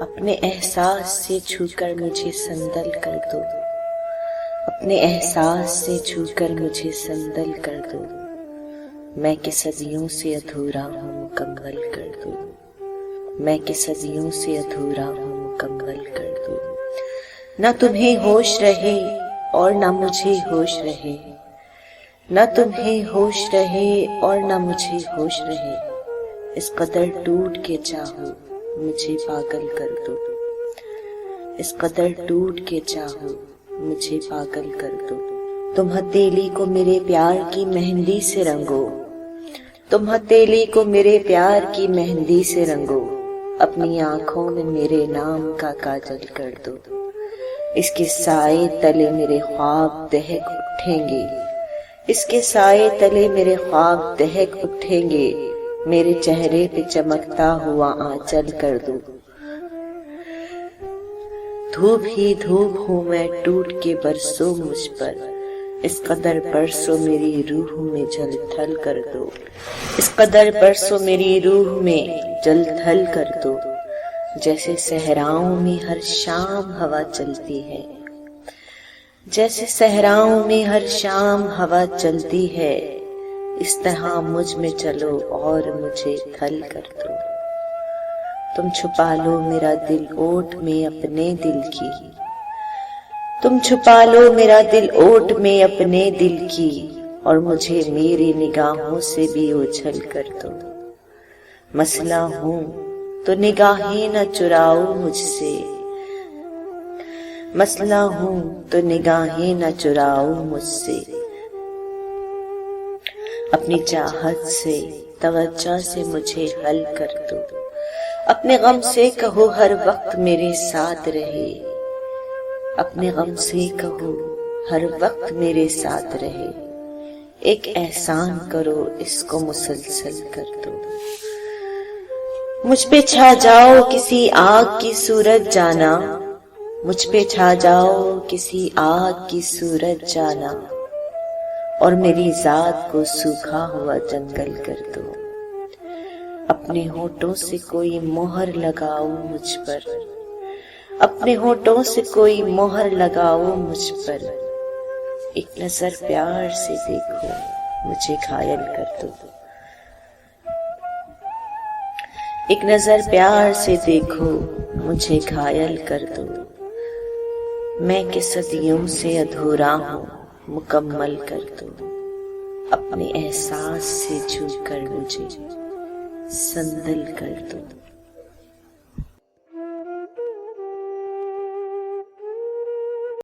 اپنے احساس سے چھو کر مجھے سندل کر دو، اپنے احساس سے چھو کر مجھے سندل کر دو، میں کہ صدیوں سے ادھورا ہوں مکمل کر دو، میں کہ صدیوں سے ادھورا ہوں مکمل کر دو۔ نہ تمہیں ہوش رہے اور نہ مجھے ہوش رہے، نہ تمہیں ہوش رہے اور نہ مجھے ہوش رہے، اس قدر ٹوٹ کے چاہو مجھے پاگل کر دو، اس قدر ٹوٹ کے چاہو مجھے پاگل کر دو۔ تم ہتھیلی کو میرے پیار کی مہندی سے رنگو، تم ہتھیلی کو میرے پیار کی مہندی سے رنگو، اپنی آنکھوں میں میرے نام کا کاجل کر دو، اس کے سائے تلے میرے خواب دہک اٹھیں گے، اس کے سائے تلے میرے خواب دہک اٹھیں گے، میرے چہرے پہ چمکتا ہوا آنچل کر دو۔ دھوپ ہی دھوپ ہوں میں ٹوٹ کے برسو مجھ پر، اس قدر برسو میری روح میں جل تھل کر دو، اس قدر برسو میری روح میں جل تھل کر دو، جیسے صحراؤں میں ہر شام ہوا چلتی ہے، جیسے صحراؤں میں ہر شام ہوا چلتی ہے، اس طرح مجھ میں چلو اور مجھے تھل کر دو۔ تم چھپا لو میرا دل اوٹ میں اپنے دل کی، تم چھپا لو میرا دل اوٹ میں اپنے دل کی، اور مجھے میری نگاہوں سے بھی اوجھل کر دو۔ مسئلہ ہوں تو نگاہیں نہ چراؤ مجھ سے، مسئلہ ہوں تو نگاہیں نہ چراؤ مجھ سے، اپنی چاہت سے توجہ سے مجھے حل کر دو، اپنے غم سے کہو ہر وقت میرے ساتھ رہے، اپنے غم سے کہو ہر وقت میرے ساتھ رہے، ایک احسان کرو اس کو مسلسل کر دو۔ مجھ پہ چھا جاؤ کسی آگ کی صورت جانا، مجھ پہ چھا جاؤ کسی آگ کی صورت جانا، اور میری ذات کو سوکھا ہوا جنگل کر دو، اپنے ہونٹوں سے کوئی مہر لگاؤ مجھ پر، اپنے ہونٹوں سے کوئی مہر لگاؤ مجھ پر، ایک نظر پیار سے دیکھو مجھے گھائل کر دو، ایک نظر پیار سے دیکھو مجھے گھائل کر دو، میں کہ صدیوں سے ادھورا ہوں مکمل کر دو، اپنے احساس سے چھو کر مجھے سندل کر دو۔